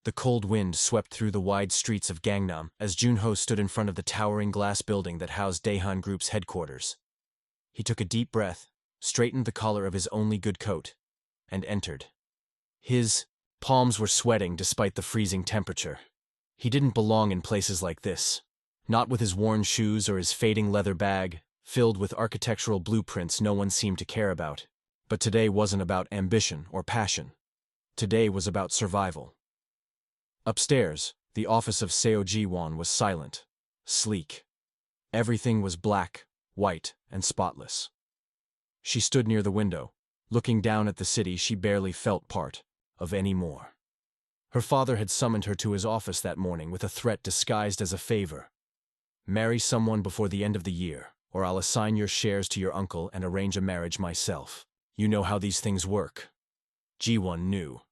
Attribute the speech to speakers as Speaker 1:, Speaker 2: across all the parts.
Speaker 1: The cold wind swept through the wide streets of Gangnam as Junho stood in front of the towering glass building that housed Daehan Group's headquarters. He took a deep breath, straightened the collar of his only good coat, and entered. His palms were sweating despite the freezing temperature. He didn't belong in places like this. Not with his worn shoes or his fading leather bag, filled with architectural blueprints no one seemed to care about. But today wasn't about ambition or passion. Today was about survival. Upstairs, the office of Seo Ji-won was silent, sleek. Everything was black, white, and spotless. She stood near the window, looking down at the city she barely felt part of anymore. Her father had summoned her to his office that morning with a threat disguised as a favor. Marry someone before the end of the year, or I'll assign your shares to your uncle and arrange a marriage myself. You know how these things work. Ji-won knew.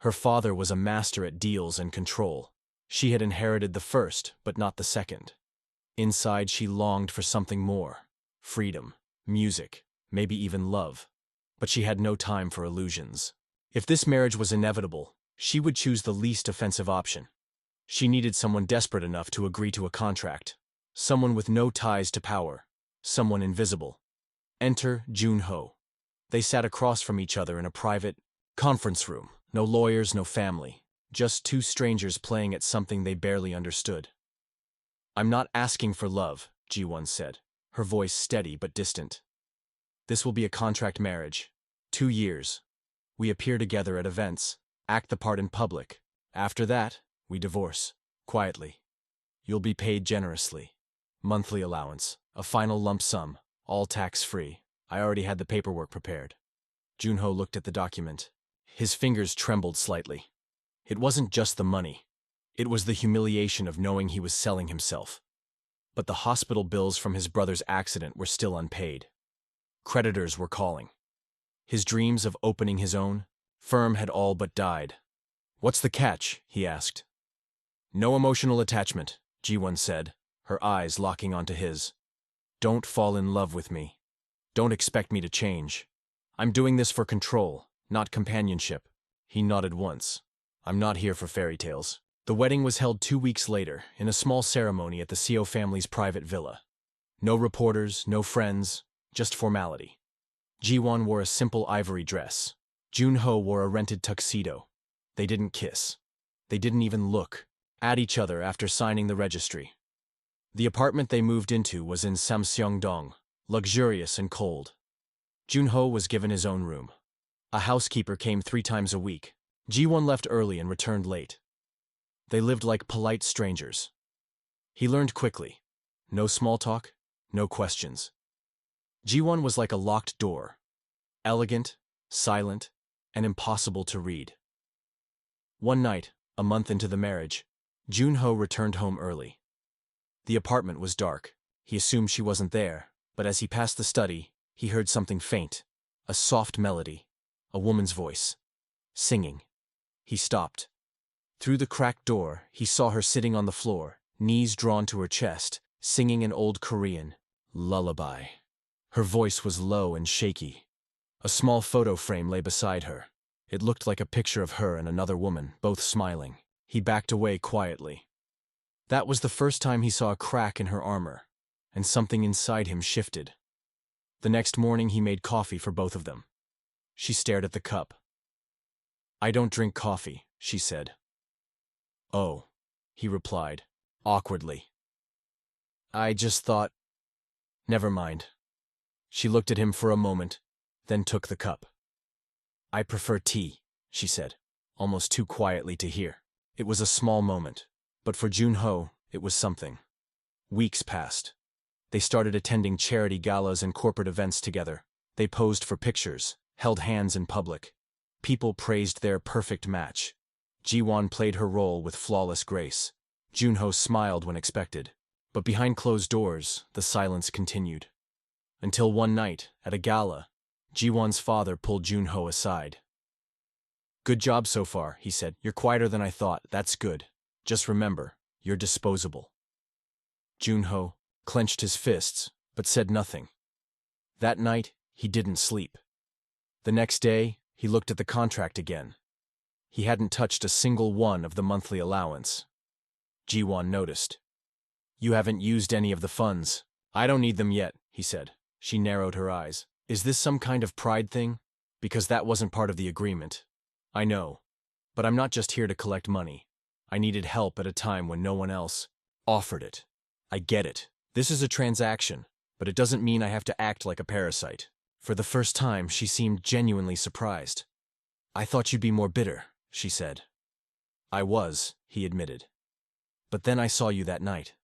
Speaker 1: Her father was a master at deals and control. She had inherited the first, but not the second. Inside, she longed for something more. Freedom, music, maybe even love. But she had no time for illusions. If this marriage was inevitable, she would choose the least offensive option. She needed someone desperate enough to agree to a contract. Someone with no ties to power. Someone invisible. Enter Junho. They sat across from each other in a private conference room. No lawyers, no family. Just two strangers playing at something they barely understood. I'm not asking for love, Ji-won said, her voice steady but distant. This will be a contract marriage. 2 years. We appear together at events, act the part in public. After that, we divorce. Quietly. You'll be paid generously. Monthly allowance, a final lump sum, all tax-free. I already had the paperwork prepared. Junho looked at the document. His fingers trembled slightly. It wasn't just the money. It was the humiliation of knowing he was selling himself. But the hospital bills from his brother's accident were still unpaid. Creditors were calling. His dreams of opening his own firm had all but died. What's the catch? He asked. No emotional attachment, Ji-won said, her eyes locking onto his. Don't fall in love with me. Don't expect me to change. I'm doing this for control, not companionship. He nodded once. I'm not here for fairy tales. The wedding was held 2 weeks later, in a small ceremony at the Seo family's private villa. No reporters, no friends, just formality. Ji-won wore a simple ivory dress. Junho wore a rented tuxedo. They didn't kiss. They didn't even look at each other after signing the registry. The apartment they moved into was in Samseong-dong, luxurious and cold. Junho was given his own room. A housekeeper came 3 times a week. Ji-won left early and returned late. They lived like polite strangers. He learned quickly. No small talk, no questions. Ji-won was like a locked door. Elegant, silent, and impossible to read. One night, a month into the marriage, Junho returned home early. The apartment was dark. He assumed she wasn't there, but as he passed the study, he heard something faint, a soft melody, a woman's voice, singing. He stopped. Through the cracked door, he saw her sitting on the floor, knees drawn to her chest, singing an old Korean lullaby. Her voice was low and shaky. A small photo frame lay beside her. It looked like a picture of her and another woman, both smiling. He backed away quietly. That was the first time he saw a crack in her armor, and something inside him shifted. The next morning he made coffee for both of them. She stared at the cup. I don't drink coffee, she said. Oh, he replied, awkwardly. I just thought... Never mind. She looked at him for a moment, then took the cup. I prefer tea, she said, almost too quietly to hear. It was a small moment, but for Junho, it was something. Weeks passed. They started attending charity galas and corporate events together. They posed for pictures, held hands in public. People praised their perfect match. Ji-won played her role with flawless grace. Junho smiled when expected. But behind closed doors, the silence continued. Until one night, at a gala, Ji-won's father pulled Junho aside. Good job so far, he said. You're quieter than I thought. That's good. Just remember, you're disposable. Junho clenched his fists, but said nothing. That night, he didn't sleep. The next day, he looked at the contract again. He hadn't touched a single one of the monthly allowance. Ji-won noticed. You haven't used any of the funds. I don't need them yet, he said. She narrowed her eyes. Is this some kind of pride thing? Because that wasn't part of the agreement. I know. But I'm not just here to collect money. I needed help at a time when no one else offered it. I get it. This is a transaction, but it doesn't mean I have to act like a parasite. For the first time, she seemed genuinely surprised. I thought you'd be more bitter, she said. I was, he admitted. But then I saw you that night.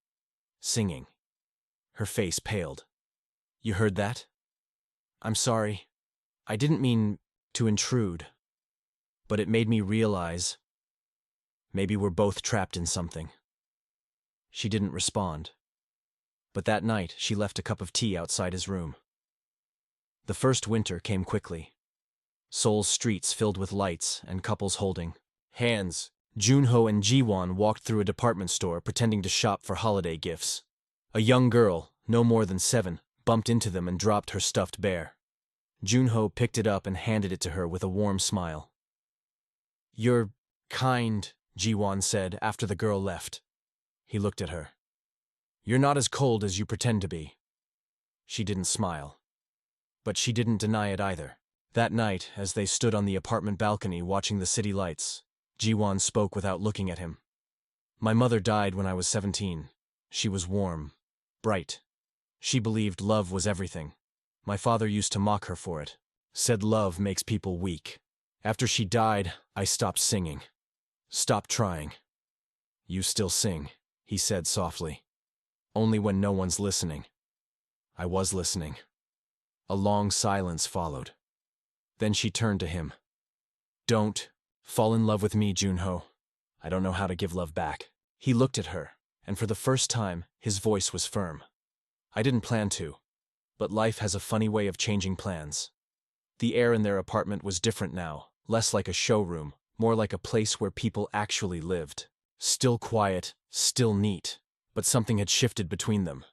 Speaker 1: Singing. Her face paled. You heard that? I'm sorry. I didn't mean to intrude. But it made me realize maybe we're both trapped in something. She didn't respond. But that night, she left a cup of tea outside his room. The first winter came quickly. Seoul's streets filled with lights and couples holding hands. Junho and Ji-won walked through a department store pretending to shop for holiday gifts. A young girl, no more than 7, bumped into them and dropped her stuffed bear. Junho picked it up and handed it to her with a warm smile. You're kind, Ji-won said after the girl left. He looked at her. You're not as cold as you pretend to be. She didn't smile. But she didn't deny it either. That night, as they stood on the apartment balcony watching the city lights, Ji-won spoke without looking at him. My mother died when I was 17. She was warm, bright. She believed love was everything. My father used to mock her for it. Said love makes people weak. After she died, I stopped singing. Stopped trying. You still sing, he said softly. Only when no one's listening. I was listening. A long silence followed. Then she turned to him. Don't fall in love with me, Junho. I don't know how to give love back. He looked at her, and for the first time, his voice was firm. I didn't plan to, but life has a funny way of changing plans. The air in their apartment was different now, less like a showroom, more like a place where people actually lived. Still quiet, still neat, but something had shifted between them.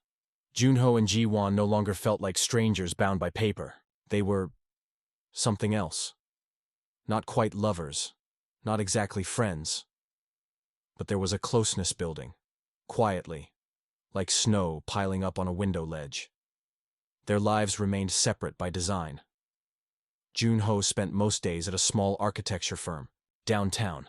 Speaker 1: Junho and Ji-won no longer felt like strangers bound by paper. They were something else. Not quite lovers, not exactly friends. But there was a closeness building, quietly, like snow piling up on a window ledge. Their lives remained separate by design. Junho spent most days at a small architecture firm, downtown.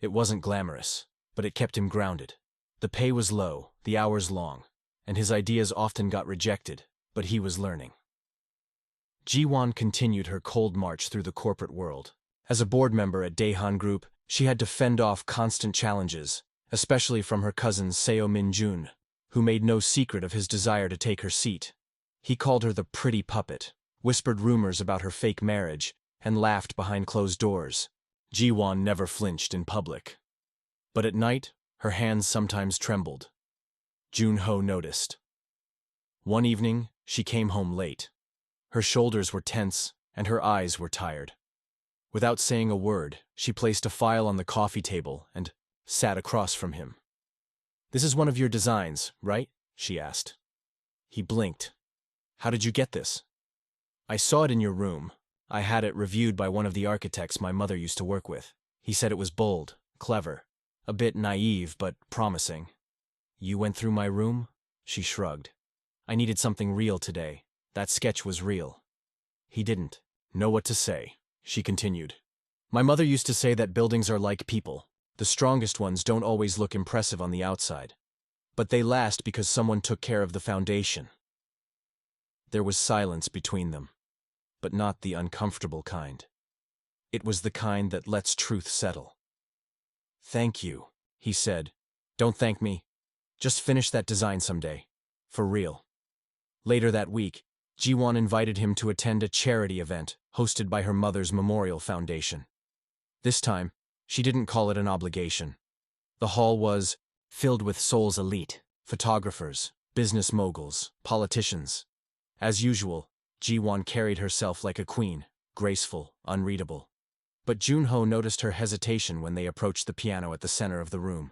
Speaker 1: It wasn't glamorous, but it kept him grounded. The pay was low, the hours long, and his ideas often got rejected, but he was learning. Ji-won continued her cold march through the corporate world. As a board member at Daehan Group, she had to fend off constant challenges, especially from her cousin Seo Min-jun, who made no secret of his desire to take her seat. He called her the pretty puppet, whispered rumors about her fake marriage, and laughed behind closed doors. Ji-won never flinched in public. But at night, her hands sometimes trembled. Junho noticed. One evening, she came home late. Her shoulders were tense, and her eyes were tired. Without saying a word, she placed a file on the coffee table and sat across from him. This is one of your designs, right? She asked. He blinked. How did you get this? I saw it in your room. I had it reviewed by one of the architects my mother used to work with. He said it was bold, clever, a bit naive, but promising. You went through my room? She shrugged. I needed something real today. That sketch was real. He didn't know what to say. She continued. My mother used to say that buildings are like people. The strongest ones don't always look impressive on the outside. But they last because someone took care of the foundation. There was silence between them, but not the uncomfortable kind. It was the kind that lets truth settle. Thank you, he said. Don't thank me. Just finish that design someday. For real. Later that week, Ji-won invited him to attend a charity event hosted by her mother's memorial foundation. This time, she didn't call it an obligation. The hall was filled with Seoul's elite, photographers, business moguls, politicians. As usual, Ji-won carried herself like a queen, graceful, unreadable. But Junho noticed her hesitation when they approached the piano at the center of the room.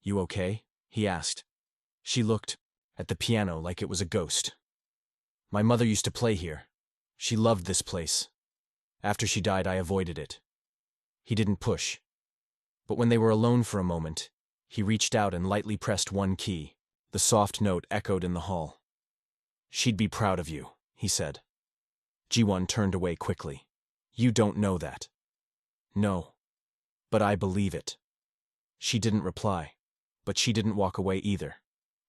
Speaker 1: You okay? He asked. She looked at the piano like it was a ghost. My mother used to play here. She loved this place. After she died, I avoided it. He didn't push. But when they were alone for a moment, he reached out and lightly pressed one key. The soft note echoed in the hall. "She'd be proud of you," he said. Ji-won turned away quickly. "You don't know that." "No. But I believe it." She didn't reply. But she didn't walk away either.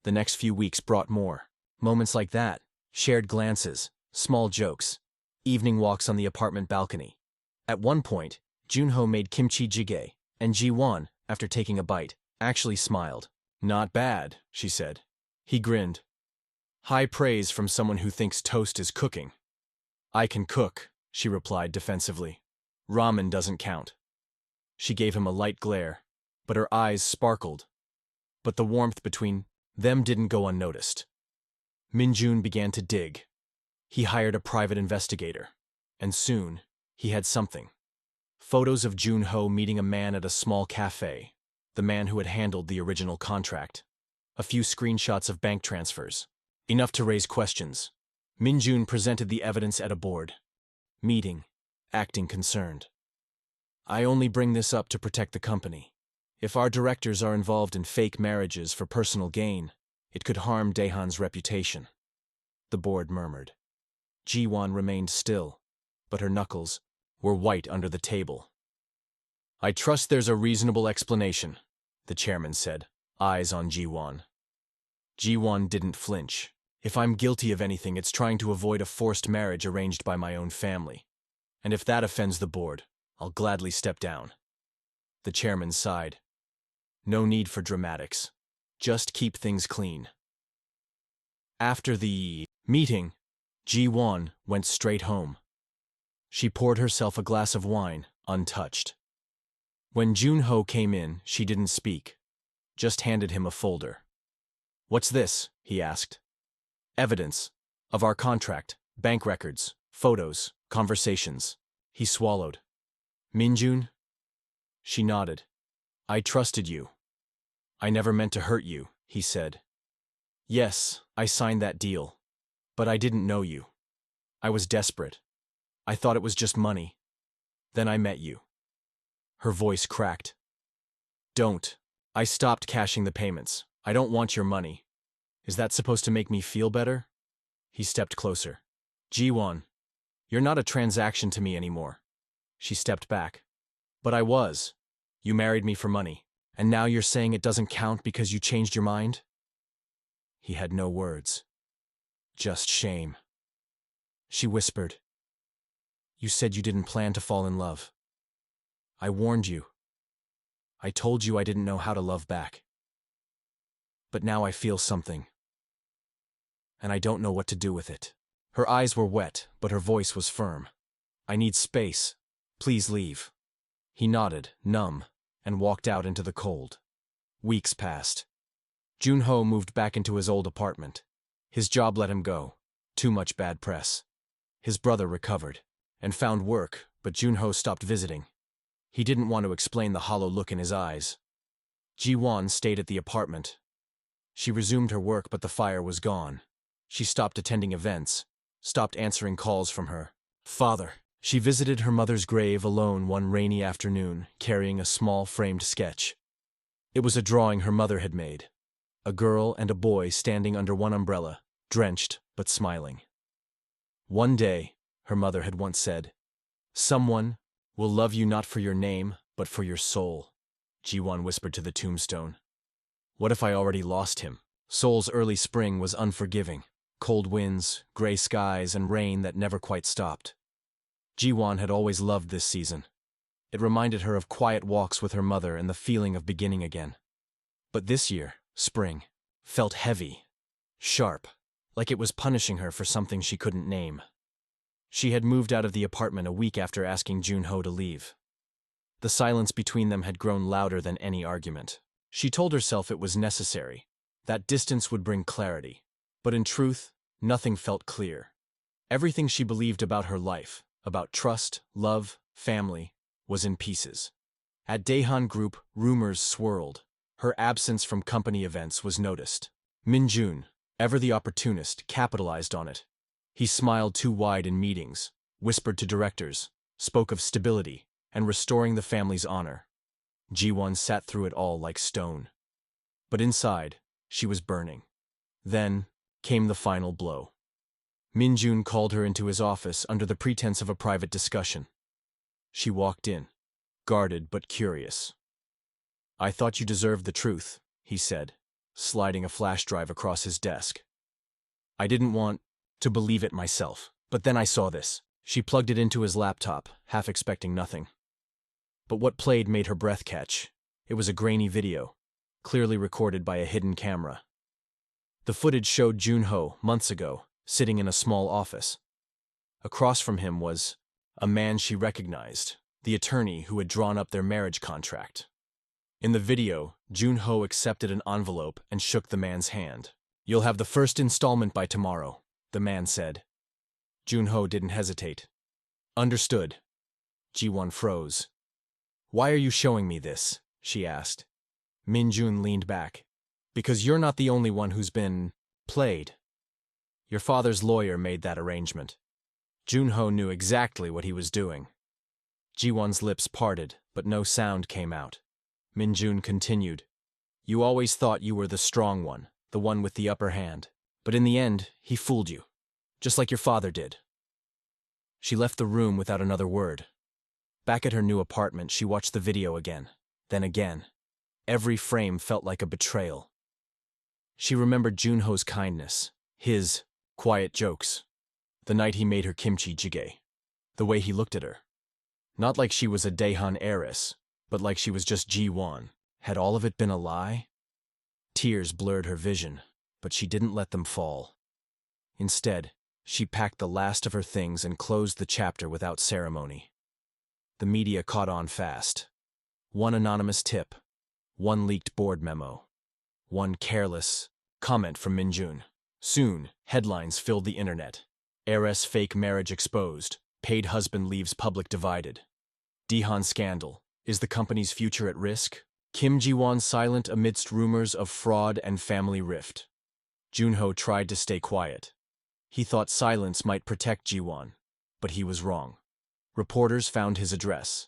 Speaker 1: The next few weeks brought more. Moments like that, shared glances, small jokes, evening walks on the apartment balcony. At one point, Junho made kimchi jjigae, and Ji-won, after taking a bite, actually smiled. "Not bad," she said. He grinned. High praise from someone who thinks toast is cooking. "I can cook," she replied defensively. "Ramen doesn't count." She gave him a light glare, but her eyes sparkled. But the warmth between them didn't go unnoticed. Min-jun began to dig. He hired a private investigator. And soon, he had something. Photos of Junho meeting a man at a small cafe, the man who had handled the original contract. A few screenshots of bank transfers. Enough to raise questions. Min-jun presented the evidence at a board meeting, acting concerned. "I only bring this up to protect the company. If our directors are involved in fake marriages for personal gain, it could harm Daehan's reputation." The board murmured. Ji-won remained still, but her knuckles were white under the table. "I trust there's a reasonable explanation," the chairman said, eyes on Ji-won. Ji-won didn't flinch. "If I'm guilty of anything, it's trying to avoid a forced marriage arranged by my own family. And if that offends the board, I'll gladly step down." The chairman sighed. "No need for dramatics. Just keep things clean." After the meeting, Ji-won went straight home. She poured herself a glass of wine, untouched. When Junho came in, she didn't speak, just handed him a folder. "What's this?" he asked. "Evidence of our contract, bank records, photos, conversations." He swallowed. "Min-jun?" She nodded. "I trusted you. I never meant to hurt you," he said. "Yes, I signed that deal. But I didn't know you. I was desperate. I thought it was just money. Then I met you." Her voice cracked. "Don't. I stopped cashing the payments. I don't want your money. Is that supposed to make me feel better?" He stepped closer. "Ji-won, you're not a transaction to me anymore." She stepped back. "But I was. You married me for money. And now you're saying it doesn't count because you changed your mind?" He had no words. Just shame. She whispered. "You said you didn't plan to fall in love. I warned you. I told you I didn't know how to love back. But now I feel something. And I don't know what to do with it." Her eyes were wet, but her voice was firm. "I need space. Please leave." He nodded, numb, and walked out into the cold. Weeks passed. Junho moved back into his old apartment. His job let him go. Too much bad press. His brother recovered and found work, but Junho stopped visiting. He didn't want to explain the hollow look in his eyes. Ji-won stayed at the apartment. She resumed her work, but the fire was gone. She stopped attending events, stopped answering calls from her father. She visited her mother's grave alone one rainy afternoon, carrying a small framed sketch. It was a drawing her mother had made. A girl and a boy standing under one umbrella, drenched but smiling. "One day," her mother had once said, "someone will love you not for your name, but for your soul," Ji-won whispered to the tombstone. What if I already lost him? Seoul's early spring was unforgiving. Cold winds, gray skies, and rain that never quite stopped. Ji-won had always loved this season. It reminded her of quiet walks with her mother and the feeling of beginning again. But this year, spring, felt heavy, sharp, like it was punishing her for something she couldn't name. She had moved out of the apartment a week after asking Junho to leave. The silence between them had grown louder than any argument. She told herself it was necessary. That distance would bring clarity. But in truth, nothing felt clear. Everything she believed about her life, about trust, love, family, was in pieces. At Daehan Group, rumors swirled. Her absence from company events was noticed. Min-jun, ever the opportunist, capitalized on it. He smiled too wide in meetings, whispered to directors, spoke of stability, and restoring the family's honor. Ji-won sat through it all like stone. But inside, she was burning. Then came the final blow. Min-jun called her into his office under the pretense of a private discussion. She walked in, guarded but curious. "I thought you deserved the truth," he said, sliding a flash drive across his desk. "I didn't want to believe it myself, but then I saw this." She plugged it into his laptop, half expecting nothing. But what played made her breath catch. It was a grainy video, clearly recorded by a hidden camera. The footage showed Jun-ho, months ago, sitting in a small office. Across from him was a man she recognized, the attorney who had drawn up their marriage contract. In the video, Jun-ho accepted an envelope and shook the man's hand. "You'll have the first installment by tomorrow," the man said. Jun-ho didn't hesitate. "Understood." Ji-won froze. "Why are you showing me this?" she asked. Min-jun leaned back. "Because you're not the only one who's been played. Your father's lawyer made that arrangement." Jun-ho knew exactly what he was doing. Ji-won's lips parted, but no sound came out. Min-jun continued. "You always thought you were the strong one, the one with the upper hand. But in the end, he fooled you. Just like your father did." She left the room without another word. Back at her new apartment, she watched the video again, then again. Every frame felt like a betrayal. She remembered Jun-ho's kindness, his quiet jokes, the night he made her kimchi jjigae, the way he looked at her. Not like she was a Daehan heiress, but like she was just Ji-won. Had all of it been a lie? Tears blurred her vision, but she didn't let them fall. Instead, she packed the last of her things and closed the chapter without ceremony. The media caught on fast. One anonymous tip, one leaked board memo, one careless comment from Min-jun. Soon, headlines filled the internet. Heiress fake marriage exposed. Paid husband leaves public divided. Daehan scandal. Is the company's future at risk? Kim Ji-won silent amidst rumors of fraud and family rift. Jun-ho tried to stay quiet. He thought silence might protect Ji-won, but he was wrong. Reporters found his address.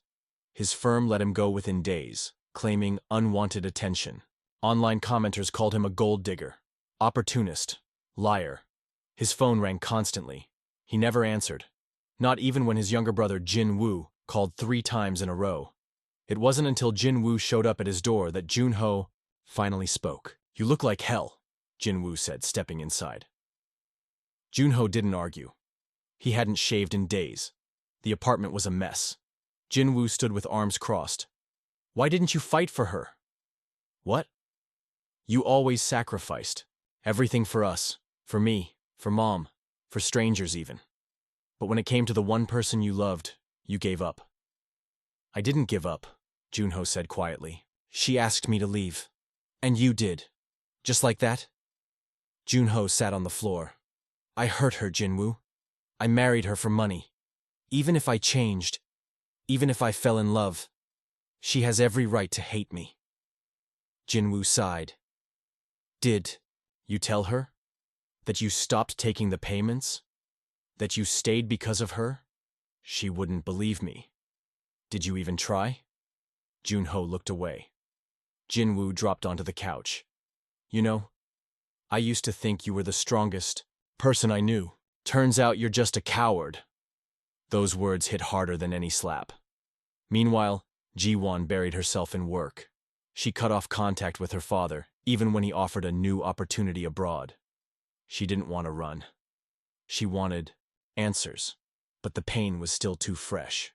Speaker 1: His firm let him go within days, claiming unwanted attention. Online commenters called him a gold digger, opportunist, liar. His phone rang constantly. He never answered, not even when his younger brother Jin-woo called 3 times in a row. It wasn't until Jin-woo showed up at his door that Jun-ho finally spoke. "You look like hell," Jin-woo said, stepping inside. Jun-ho didn't argue. He hadn't shaved in days. The apartment was a mess. Jin-woo stood with arms crossed. "Why didn't you fight for her?" "What?" "You always sacrificed. Everything for us, for me, for Mom, for strangers even. But when it came to the one person you loved, you gave up." "I didn't give up," Jun-ho said quietly. "She asked me to leave. And you did. Just like that?" Jun-ho sat on the floor. "I hurt her, Jin-woo. I married her for money. Even if I changed, even if I fell in love, she has every right to hate me." Jin-woo sighed. "Did you tell her? That you stopped taking the payments? That you stayed because of her?" "She wouldn't believe me." "Did you even try?" Jun-ho looked away. Jin-woo dropped onto the couch. "You know, I used to think you were the strongest person I knew. Turns out you're just a coward." Those words hit harder than any slap. Meanwhile, Ji-won buried herself in work. She cut off contact with her father, even when he offered a new opportunity abroad. She didn't want to run. She wanted answers, but the pain was still too fresh.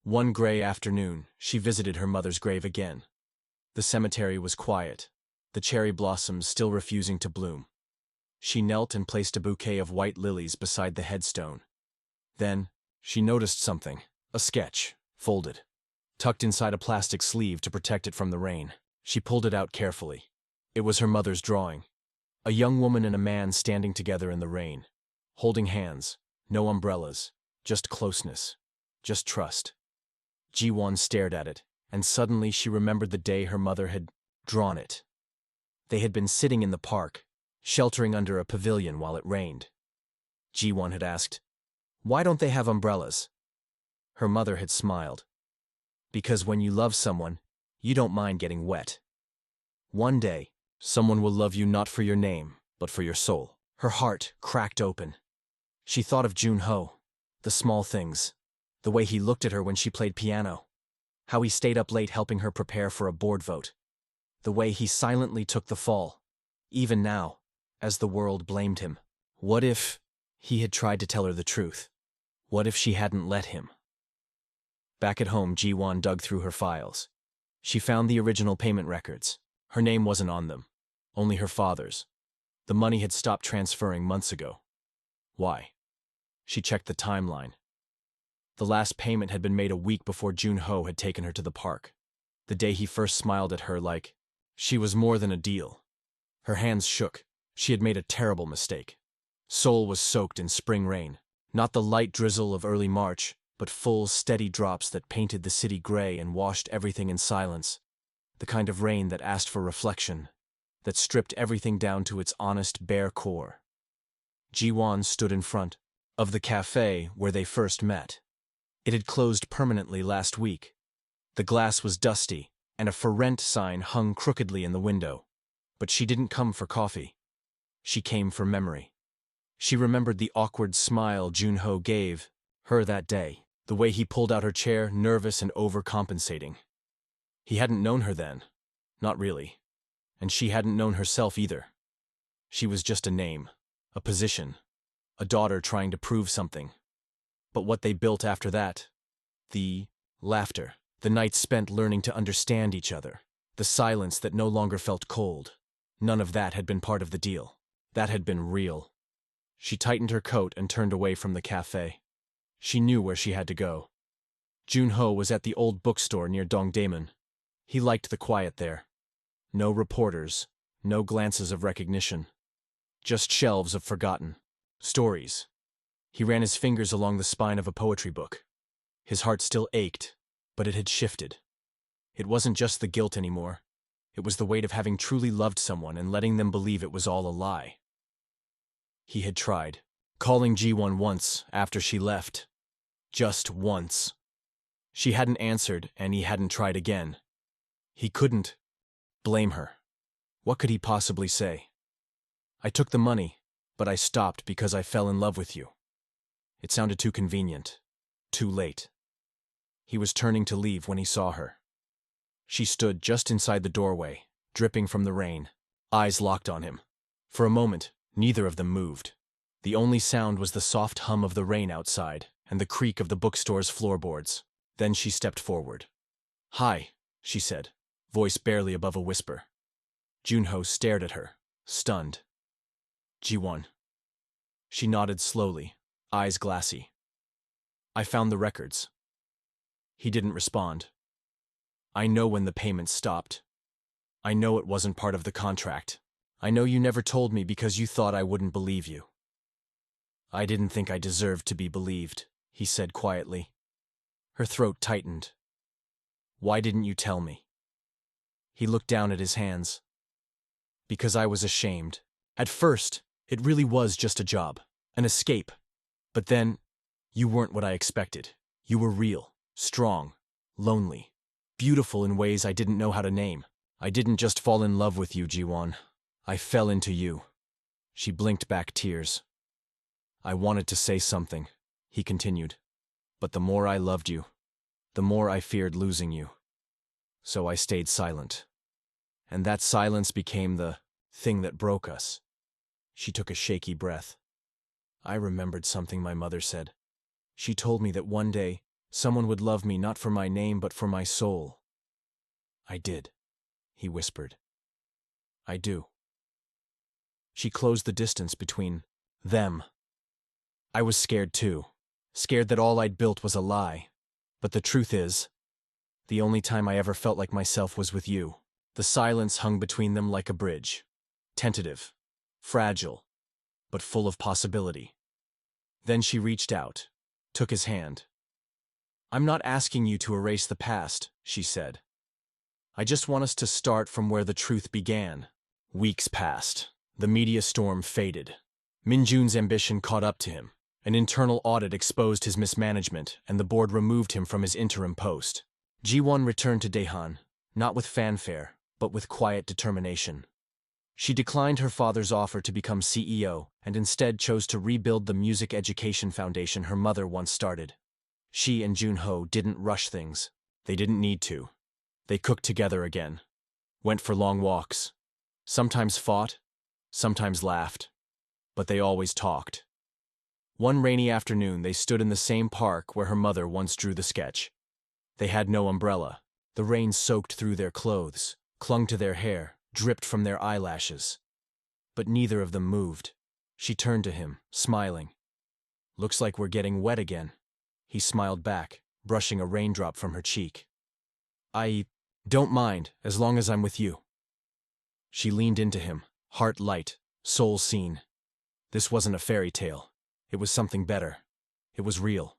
Speaker 1: One gray afternoon, she visited her mother's grave again. The cemetery was quiet, the cherry blossoms still refusing to bloom. She knelt and placed a bouquet of white lilies beside the headstone. Then, she noticed something, a sketch, folded, tucked inside a plastic sleeve to protect it from the rain. She pulled it out carefully. It was her mother's drawing. A young woman and a man standing together in the rain, holding hands, no umbrellas, just closeness, just trust. Ji-won stared at it, and suddenly she remembered the day her mother had drawn it. They had been sitting in the park, sheltering under a pavilion while it rained. Ji-won had asked, "Why don't they have umbrellas?" Her mother had smiled. Because when you love someone, you don't mind getting wet. One day, someone will love you not for your name, but for your soul. Her heart cracked open. She thought of Jun-ho, the small things, the way he looked at her when she played piano, how he stayed up late helping her prepare for a board vote, the way he silently took the fall, even now, as the world blamed him. What if he had tried to tell her the truth? What if she hadn't let him? Back at home, Ji-won dug through her files. She found the original payment records. Her name wasn't on them, only her father's. The money had stopped transferring months ago. Why? She checked the timeline. The last payment had been made a week before Jun-ho had taken her to the park, the day he first smiled at her like she was more than a deal. Her hands shook. She had made a terrible mistake. Seoul was soaked in spring rain, not the light drizzle of early March, but full, steady drops that painted the city gray and washed everything in silence, the kind of rain that asked for reflection, that stripped everything down to its honest, bare core. Ji-won stood in front of the cafe where they first met. It had closed permanently last week. The glass was dusty, and a for rent sign hung crookedly in the window. But she didn't come for coffee. She came for memory. She remembered the awkward smile Jun-ho gave her that day, the way he pulled out her chair, nervous and overcompensating. He hadn't known her then. Not really. And she hadn't known herself either. She was just a name, a position, a daughter trying to prove something. But what they built after that, the laughter, the nights spent learning to understand each other, the silence that no longer felt cold, none of that had been part of the deal. That had been real. She tightened her coat and turned away from the cafe. She knew where she had to go. Jun-ho was at the old bookstore near Dongdaemun. He liked the quiet there. No reporters, no glances of recognition. Just shelves of forgotten stories. He ran his fingers along the spine of a poetry book. His heart still ached, but it had shifted. It wasn't just the guilt anymore. It was the weight of having truly loved someone and letting them believe it was all a lie. He had tried, calling Ji-won once after she left. Just once. She hadn't answered, and he hadn't tried again. He couldn't blame her. What could he possibly say? I took the money, but I stopped because I fell in love with you. It sounded too convenient, too late. He was turning to leave when he saw her. She stood just inside the doorway, dripping from the rain, eyes locked on him. For a moment, neither of them moved. The only sound was the soft hum of the rain outside and the creak of the bookstore's floorboards. Then she stepped forward. "Hi," she said, voice barely above a whisper. Jun-ho stared at her, stunned. "Ji-won." She nodded slowly, eyes glassy. "I found the records." He didn't respond. "I know when the payments stopped. I know it wasn't part of the contract. I know you never told me because you thought I wouldn't believe you." "I didn't think I deserved to be believed," he said quietly. Her throat tightened. "Why didn't you tell me?" He looked down at his hands. "Because I was ashamed. At first, it really was just a job, an escape. But then, you weren't what I expected. You were real, strong, lonely, beautiful in ways I didn't know how to name. I didn't just fall in love with you, Ji-won. I fell into you." She blinked back tears. "I wanted to say something," he continued. "But the more I loved you, the more I feared losing you. So I stayed silent. And that silence became the thing that broke us." She took a shaky breath. "I remembered something my mother said. She told me that one day, someone would love me not for my name but for my soul." "I did," he whispered. "I do." She closed the distance between them. "I was scared too. Scared that all I'd built was a lie. But the truth is, the only time I ever felt like myself was with you." The silence hung between them like a bridge. Tentative, fragile, but full of possibility. Then she reached out, took his hand. "I'm not asking you to erase the past," she said. "I just want us to start from where the truth began." Weeks passed. The media storm faded. Min-jun's ambition caught up to him. An internal audit exposed his mismanagement, and the board removed him from his interim post. Ji-won returned to Daehan, not with fanfare, but with quiet determination. She declined her father's offer to become CEO and instead chose to rebuild the music education foundation her mother once started. She and Junho didn't rush things. They didn't need to. They cooked together again, went for long walks, sometimes fought, sometimes laughed, but they always talked. One rainy afternoon they stood in the same park where her mother once drew the sketch. They had no umbrella. The rain soaked through their clothes, clung to their hair, dripped from their eyelashes. But neither of them moved. She turned to him, smiling. "Looks like we're getting wet again." He smiled back, brushing a raindrop from her cheek. "I don't mind, as long as I'm with you." She leaned into him, heart light, soul seen. This wasn't a fairy tale. It was something better. It was real.